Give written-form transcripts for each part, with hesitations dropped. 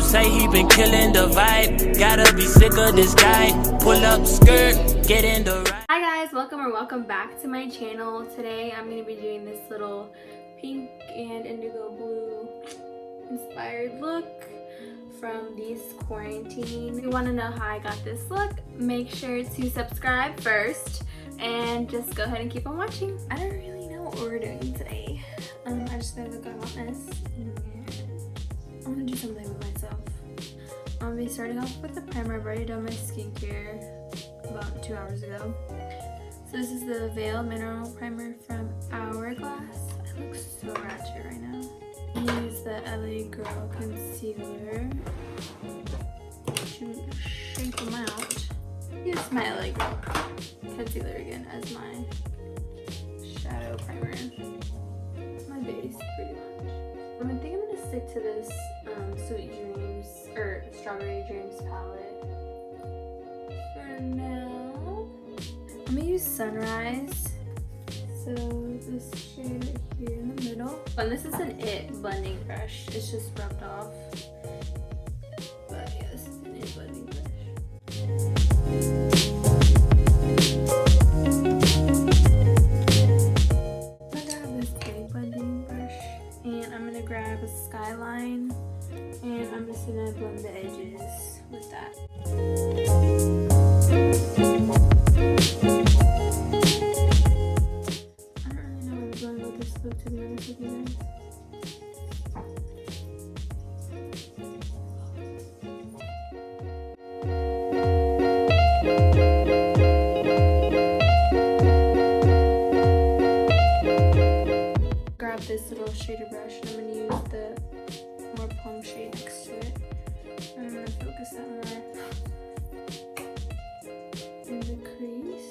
say he been killing the vibe. Gotta be sick of this guy. Pull up skirt, get in the ride. Hi guys, welcome back to my channel. Today I'm going to be doing this little pink and indigo blue inspired look from these quarantine. If you want to know how I got this look, make sure to subscribe first and just go ahead and keep on watching. I don't really know what we're doing today. I just know that I want this. I'm gonna do something with myself. I'm gonna be starting off with the primer. I've already done my skincare about 2 hours ago. So this is the Veil Mineral Primer from Hourglass. I look so ratchet right now. I use the LA Girl Concealer to shape them out. Use my LA Girl Concealer again as my shadow primer. My base, pretty much. I think I'm gonna stick to this Sweet Dreams or Strawberry Dreams palette for now. I'm gonna use Sunrise. So this shade right here in the middle. And this is an It blending brush. It's just rubbed off. But yeah, this is an It blending brush. I'm gonna have this big blending brush and I'm gonna grab a Skyline and I'm just gonna blend the edges with that. To be honest with you guys. Grab this little shader brush and I'm going to use the more plum shade next to it. And I'm going to focus that more in the crease.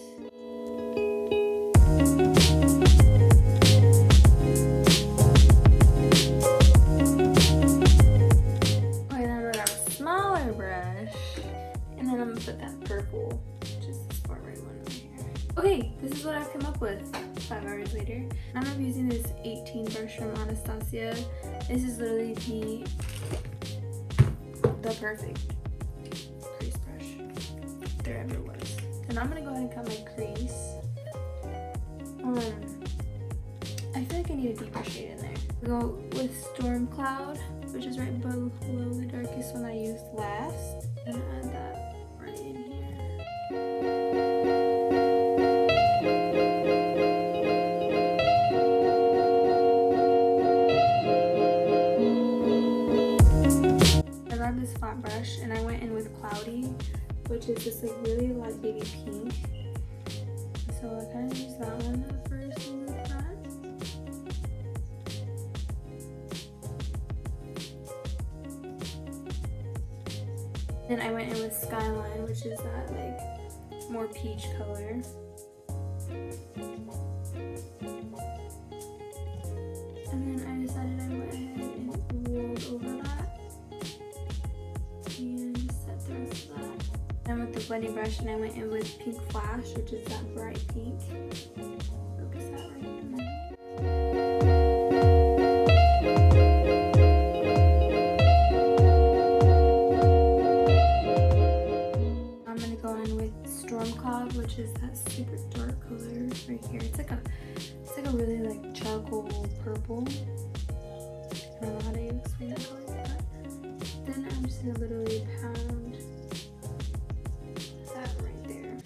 Put that purple, which is this far right one right here. Okay, this is what I've come up with 5 hours later. I'm gonna be using this 18 brush from Anastasia. This is literally the perfect crease brush there ever was. And I'm gonna go ahead and cut my crease. I feel like I need a deeper shade in there. We'll go with Storm Cloud, which is right below the darkest one I used last. I'm gonna add that. This flat brush and I went in with Cloudy, which is just like really light baby pink. So I kind of used that one at first and with that. Then I went in with Skyline, which is that like more peach color. And then I decided I went ahead and rolled over that. And just set the rest of that. Then with the blending brush and I went in with Pink Flash, which is that bright pink. Focus that right in the middle. I'm gonna go in with Storm Cloud, which is that super dark color right here. It's like a really like charcoal purple. I don't know how to explain that color, but then I'm just gonna literally pound that right there.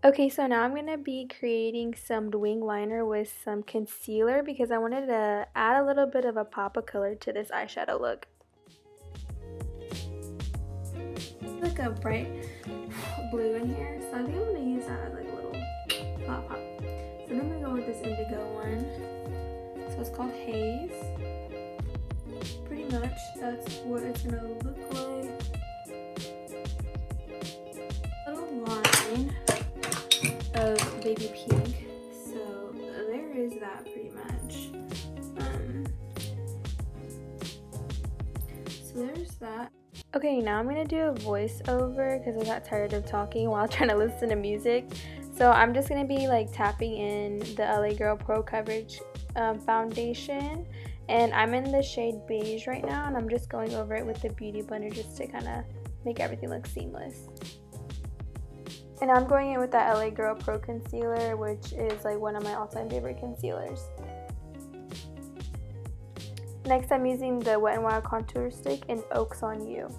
Okay, so now I'm gonna be creating some wing liner with some concealer because I wanted to add a little bit of a pop of color to this eyeshadow look. Like a bright blue in here, so I think I'm gonna use that as like a little pop. So then I'm gonna go with this indigo one. So it's called Haze. Pretty much that's what it's gonna look like. Little line of baby pink. So there is that pretty much. So there's that. Okay, now I'm gonna do a voiceover because I got tired of talking while trying to listen to music. So I'm just gonna be like tapping in the LA Girl Pro Coverage foundation, and I'm in the shade beige right now, and I'm just going over it with the beauty blender just to kind of make everything look seamless. And I'm going in with that LA Girl Pro concealer, which is like one of my all-time favorite concealers. Next, I'm using the Wet n Wild contour stick in Oaks on You.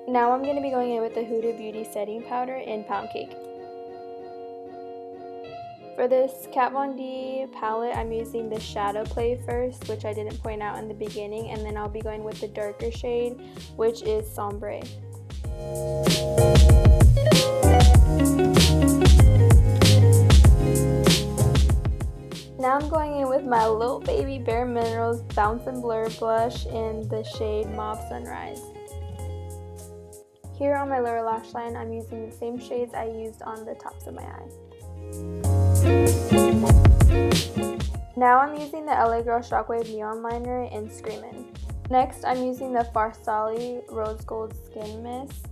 Now I'm going to be going in with the Huda Beauty setting powder in Pound Cake. For this Kat Von D palette, I'm using the Shadow Play first, which I didn't point out in the beginning, and then I'll be going with the darker shade, which is Sombre. Now I'm going in with my Little Baby Bare Minerals Bounce and Blur blush in the shade Mauve Sunrise. Here on my lower lash line, I'm using the same shades I used on the tops of my eye. Now I'm using the LA Girl Shockwave Neon Liner in Screamin'. Next, I'm using the Farsali Rose Gold Skin Mist.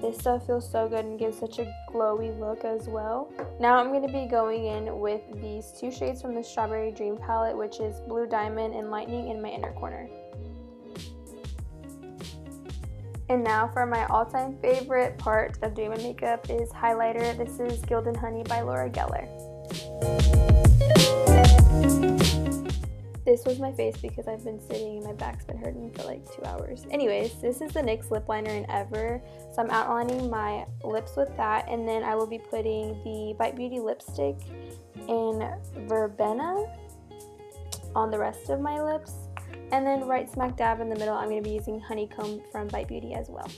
This stuff feels so good and gives such a glowy look as well. Now I'm going to be going in with these two shades from the Strawberry Dream palette, which is Blue Diamond and Lightning in my inner corner. And now for my all-time favorite part of doing my makeup is highlighter. This is Gilded Honey by Laura Geller. This was my face because I've been sitting and my back's been hurting for like 2 hours. Anyways, this is the NYX lip liner in Ever. So I'm outlining my lips with that, and then I will be putting the Bite Beauty lipstick in Verbena on the rest of my lips. And then right smack dab in the middle, I'm going to be using Honeycomb from Bite Beauty as well.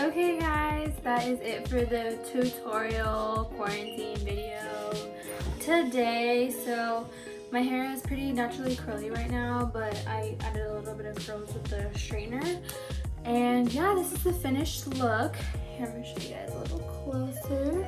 Okay guys, that is it for the tutorial quarantine video today. So my hair is pretty naturally curly right now, but I added a little bit of curls with the straightener. And yeah, this is the finished look. Here, I'm gonna show you guys a little closer.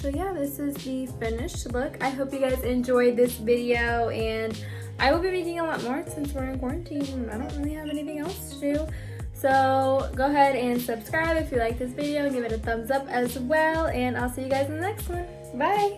So yeah, this is the finished look. I hope you guys enjoyed this video, and I will be making a lot more since we're in quarantine. I don't really have anything else to do. So go ahead and subscribe if you like this video, and give it a thumbs up as well, and I'll see you guys in the next one. Bye!